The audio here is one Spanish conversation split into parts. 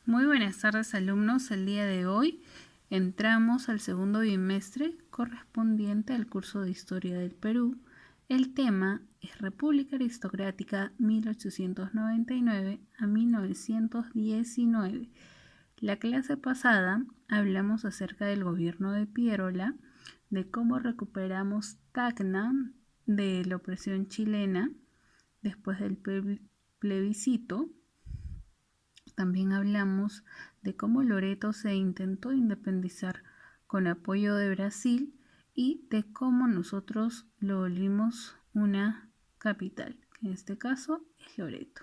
Muy buenas tardes, alumnos. El día de hoy entramos al segundo bimestre correspondiente al curso de Historia del Perú. El tema es República Aristocrática 1899 a 1919. La clase pasada hablamos acerca del gobierno de Pierola, de cómo recuperamos Tacna de la opresión chilena después del plebiscito. También hablamos de cómo Loreto se intentó independizar con apoyo de Brasil y de cómo nosotros lo volvimos una capital, que en este caso es Loreto.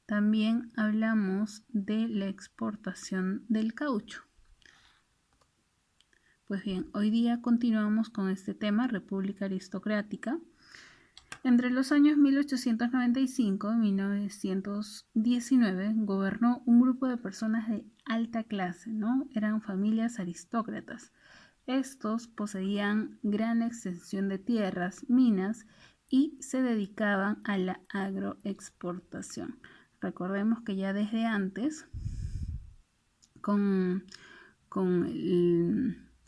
También hablamos de la exportación del caucho. Pues bien, hoy día continuamos con este tema, República Aristocrática. Entre los años 1895 y 1919 gobernó un grupo de personas de alta clase, ¿no? Eran familias aristócratas. Estos poseían gran extensión de tierras, minas y se dedicaban a la agroexportación. Recordemos que ya desde antes, con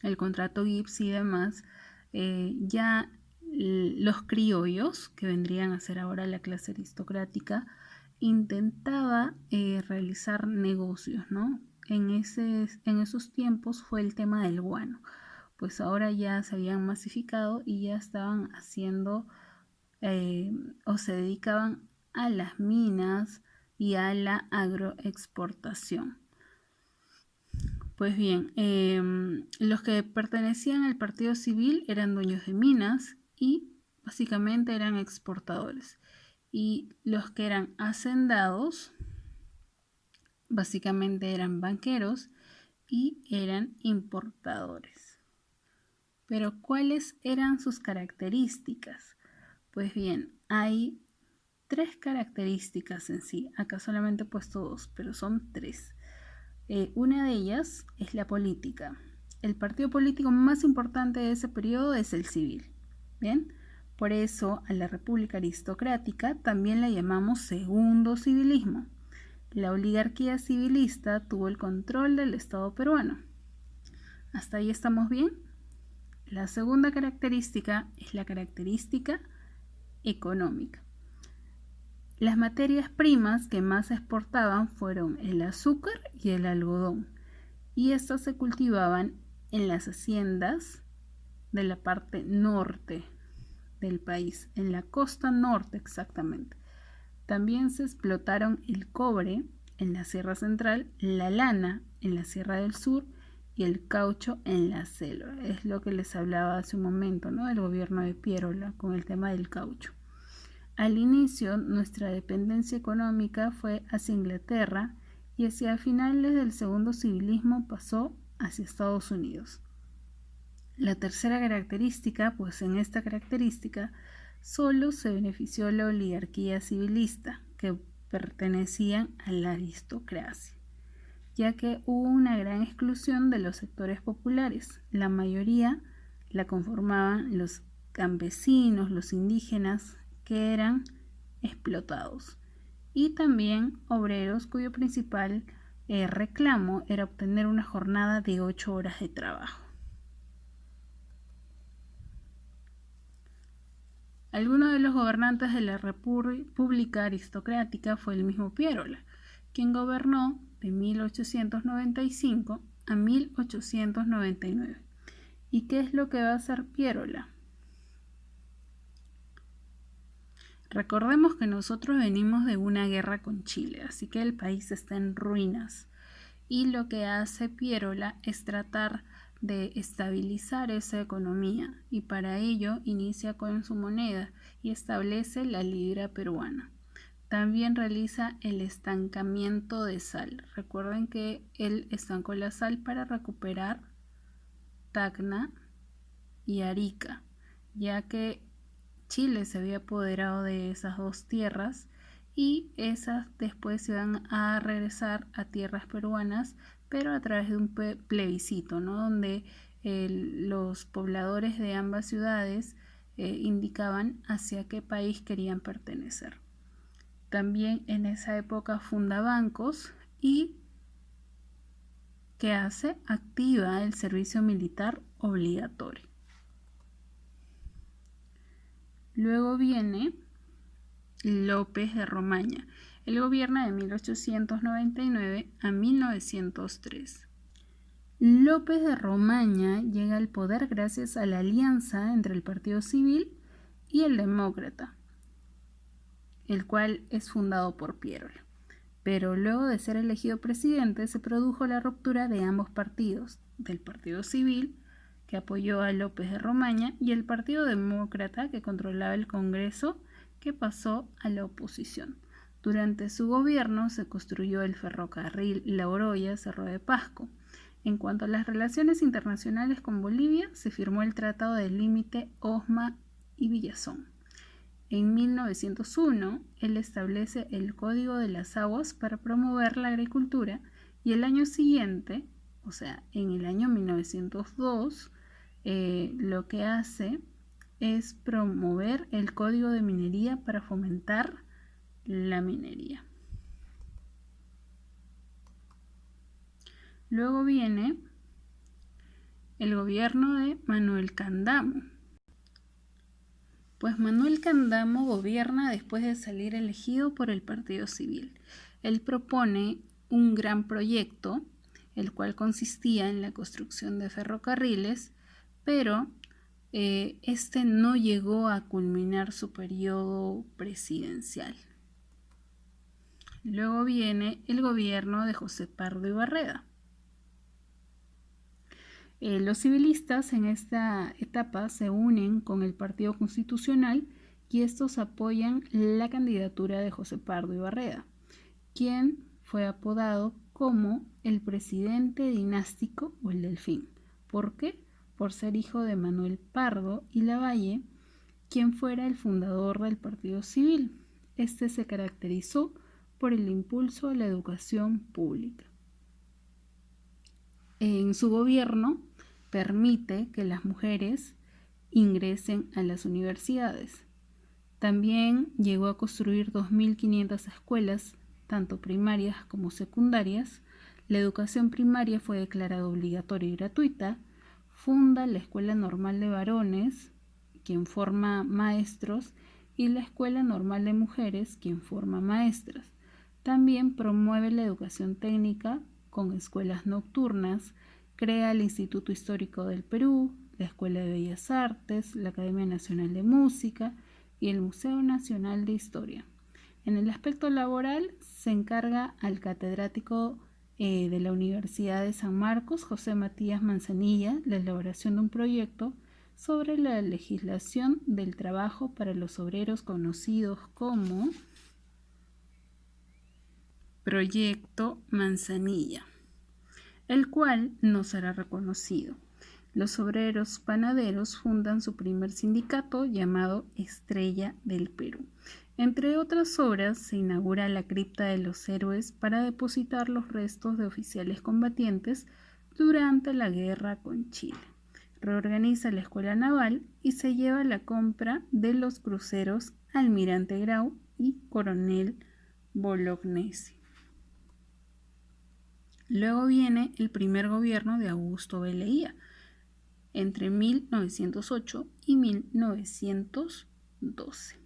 el contrato Gibbs y demás, ya los criollos, que vendrían a ser ahora la clase aristocrática, intentaba realizar negocios, ¿no? En esos tiempos fue el tema del guano, pues ahora ya se habían masificado y ya estaban haciendo o se dedicaban a las minas y a la agroexportación. Pues bien, los que pertenecían al partido civil eran dueños de minas y básicamente eran exportadores. Y los que eran hacendados básicamente eran banqueros y eran importadores. Pero ¿cuáles eran sus características? Pues bien, hay tres características en sí. Acá solamente he puesto dos, pero son tres. Una de ellas es la política. El partido político más importante de ese periodo es el civil. Bien, por eso a la República Aristocrática también la llamamos segundo civilismo. La oligarquía civilista tuvo el control del Estado peruano. ¿Hasta ahí estamos bien? La segunda característica es la característica económica. Las materias primas que más se exportaban fueron el azúcar y el algodón, y estas se cultivaban en las haciendas de la parte norte del país, en la costa norte exactamente. También se explotaron el cobre en la Sierra Central, la lana en la Sierra del Sur y el caucho en la selva. Es lo que les hablaba hace un momento, ¿no? Del gobierno de Pierola con el tema del caucho. Al inicio, nuestra dependencia económica fue hacia Inglaterra y hacia finales del segundo civilismo pasó hacia Estados Unidos. La tercera característica, pues en esta característica solo se benefició la oligarquía civilista, que pertenecían a la aristocracia, ya que hubo una gran exclusión de los sectores populares. La mayoría la conformaban los campesinos, los indígenas, que eran explotados, y también obreros cuyo principal reclamo era obtener una jornada de 8 horas de trabajo. Alguno de los gobernantes de la República Aristocrática fue el mismo Pierola, quien gobernó de 1895 a 1899. ¿Y qué es lo que va a hacer Pierola? Recordemos que nosotros venimos de una guerra con Chile, así que el país está en ruinas. Y lo que hace Pierola es tratar de estabilizar esa economía, y para ello inicia con su moneda y establece la libra peruana. También realiza el estancamiento de sal. Recuerden que él estancó la sal para recuperar Tacna y Arica, ya que Chile se había apoderado de esas dos tierras y esas después se van a regresar a tierras peruanas, pero a través de un plebiscito, ¿no? Donde los pobladores de ambas ciudades indicaban hacia qué país querían pertenecer. También en esa época funda bancos y ¿Qué hace? Activa el servicio militar obligatorio. Luego viene López de Romaña. Él gobierna de 1899 a 1903. López de Romaña llega al poder gracias a la alianza entre el Partido Civil y el Demócrata, el cual es fundado por Pierola. Pero luego de ser elegido presidente se produjo la ruptura de ambos partidos, del Partido Civil, que apoyó a López de Romaña, y el Partido Demócrata, que controlaba el Congreso, que pasó a la oposición. Durante su gobierno se construyó el ferrocarril La Oroya-Cerro de Pasco. En cuanto a las relaciones internacionales con Bolivia, se firmó el Tratado de Límite Osma y Villazón. En 1901, él establece el Código de las Aguas para promover la agricultura y el año siguiente, o sea, en el año 1902, lo que hace es promover el Código de Minería para fomentar la minería. Luego viene el gobierno de Manuel Candamo. Pues Manuel Candamo gobierna después de salir elegido por el Partido Civil. Él propone un gran proyecto, el cual consistía en la construcción de ferrocarriles, pero este no llegó a culminar su periodo presidencial. Luego viene el gobierno de José Pardo y Barreda. Los civilistas en esta etapa se unen con el Partido Constitucional y estos apoyan la candidatura de José Pardo y Barreda, quien fue apodado como el presidente dinástico o el Delfín. ¿Por qué? Por ser hijo de Manuel Pardo y Lavalle, quien fuera el fundador del Partido Civil. Este se caracterizó por el impulso a la educación pública. En su gobierno permite que las mujeres ingresen a las universidades. También llegó a construir 2.500 escuelas, tanto primarias como secundarias. La educación primaria fue declarada obligatoria y gratuita. Funda la Escuela Normal de Varones, quien forma maestros, y la Escuela Normal de Mujeres, quien forma maestras. También promueve la educación técnica con escuelas nocturnas, crea el Instituto Histórico del Perú, la Escuela de Bellas Artes, la Academia Nacional de Música y el Museo Nacional de Historia. En el aspecto laboral se encarga al catedrático de la Universidad de San Marcos, José Matías Manzanilla, la elaboración de un proyecto sobre la legislación del trabajo para los obreros conocidos como Proyecto Manzanilla, el cual no será reconocido. Los obreros panaderos fundan su primer sindicato llamado Estrella del Perú. Entre otras obras, se inaugura la cripta de los héroes para depositar los restos de oficiales combatientes durante la guerra con Chile. Reorganiza la escuela naval y se lleva la compra de los cruceros Almirante Grau y Coronel Bolognesi. Luego viene el primer gobierno de Augusto B. Leguía, entre 1908 y 1912.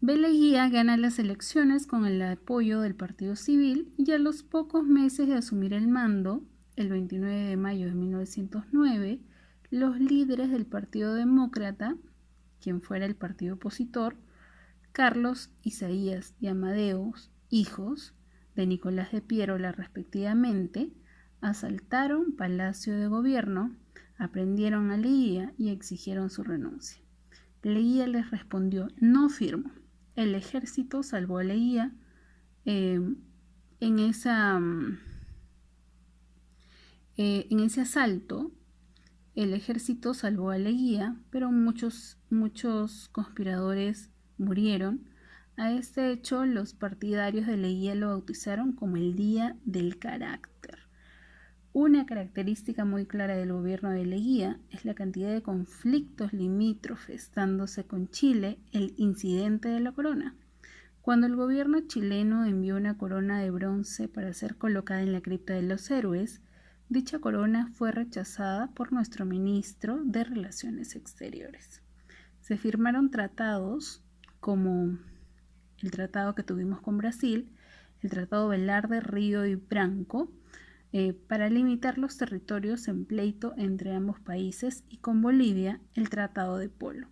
B. Leguía gana las elecciones con el apoyo del Partido Civil y a los pocos meses de asumir el mando, el 29 de mayo de 1909, los líderes del Partido Demócrata, quien fuera el partido opositor, Carlos Isaías y Amadeus, hijos de Nicolás de Pierola respectivamente, asaltaron Palacio de Gobierno, aprendieron a Leguía y exigieron su renuncia. Leguía les respondió: no firmo. El ejército salvó a Leguía en ese asalto. El ejército salvó a Leguía, pero muchos conspiradores murieron. A este hecho, los partidarios de Leguía lo bautizaron como el Día del Carácter. Una característica muy clara del gobierno de Leguía es la cantidad de conflictos limítrofes, dándose con Chile el incidente de la Corona. Cuando el gobierno chileno envió una corona de bronce para ser colocada en la cripta de los héroes, dicha corona fue rechazada por nuestro ministro de Relaciones Exteriores. Se firmaron tratados como el tratado que tuvimos con Brasil, el Tratado Velarde, Río y Branco, para limitar los territorios en pleito entre ambos países, y con Bolivia el Tratado de Polo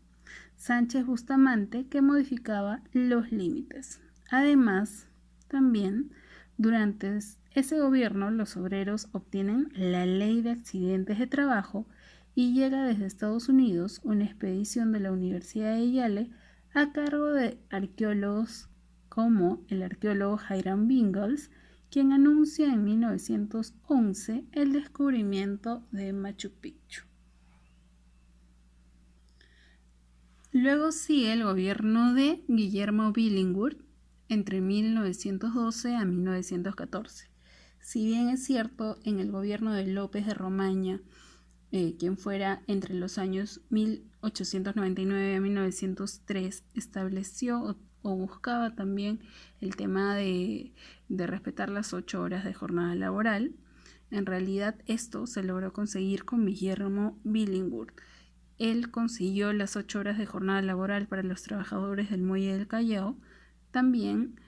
Sánchez Bustamante, que modificaba los límites. Además, también durante ese gobierno los obreros obtienen la Ley de Accidentes de Trabajo y llega desde Estados Unidos una expedición de la Universidad de Yale a cargo de arqueólogos como el arqueólogo Hiram Bingham, quien anuncia en 1911 el descubrimiento de Machu Picchu. Luego sigue el gobierno de Guillermo Billinghurst entre 1912 a 1914. Si bien es cierto, en el gobierno de López de Romaña, quien fuera entre los años 1899 a 1903, estableció o buscaba también el tema de respetar las 8 horas de jornada laboral, en realidad esto se logró conseguir con Guillermo Billinghurst. Él consiguió las 8 horas de jornada laboral para los trabajadores del Muelle del Callao. También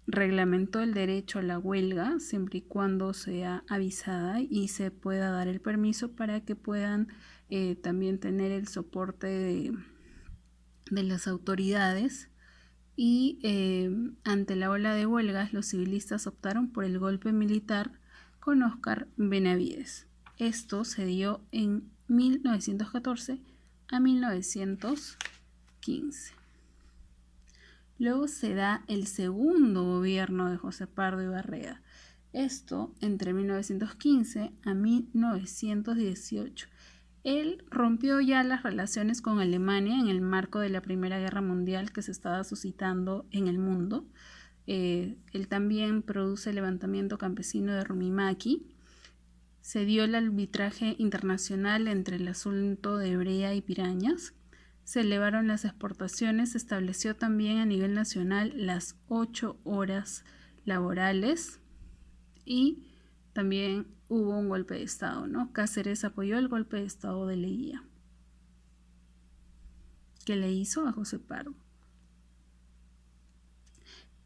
reglamentó el derecho a la huelga siempre y cuando sea avisada y se pueda dar el permiso para que puedan también tener el soporte de las autoridades. Y ante la ola de huelgas, los civilistas optaron por el golpe militar con Óscar Benavides. Esto se dio en 1914 a 1915. Luego se da el segundo gobierno de José Pardo Ibarreda. Esto entre 1915 a 1918. Él rompió ya las relaciones con Alemania en el marco de la Primera Guerra Mundial que se estaba suscitando en el mundo. Él también produce el levantamiento campesino de Rumimaki. Se dio el arbitraje internacional entre el asunto de Brea y Pirañas. Se elevaron las exportaciones. Se estableció también a nivel nacional las 8 horas laborales y también hubo un golpe de Estado, ¿no? Cáceres apoyó el golpe de Estado de Leguía, que le hizo a José Pardo.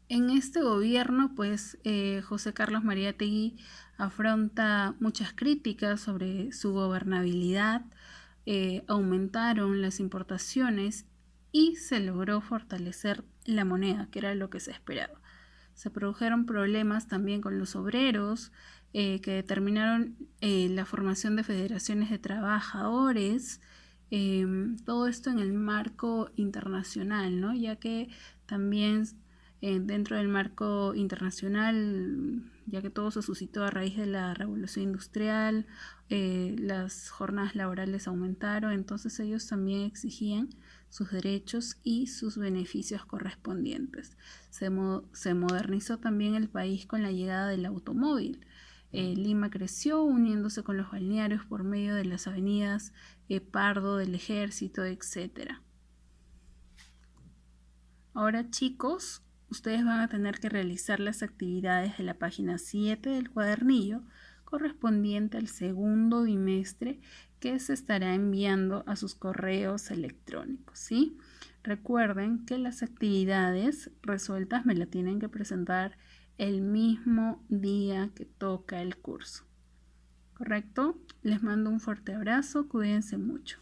En este gobierno, pues, José Carlos Mariátegui afronta muchas críticas sobre su gobernabilidad, aumentaron las importaciones y se logró fortalecer la moneda, que era lo que se esperaba. Se produjeron problemas también con los obreros, que determinaron la formación de federaciones de trabajadores, todo esto en el marco internacional, ¿no? Ya que también dentro del marco internacional, ya que todo se suscitó a raíz de la revolución industrial, las jornadas laborales aumentaron, entonces ellos también exigían sus derechos y sus beneficios correspondientes. Se modernizó también el país con la llegada del automóvil. Lima creció uniéndose con los balnearios por medio de las avenidas Pardo, del Ejército, etc. Ahora, chicos, ustedes van a tener que realizar las actividades de la página 7 del cuadernillo correspondiente al segundo bimestre, que se estará enviando a sus correos electrónicos, ¿sí? Recuerden que las actividades resueltas me las tienen que presentar el mismo día que toca el curso. ¿Correcto? Les mando un fuerte abrazo, cuídense mucho.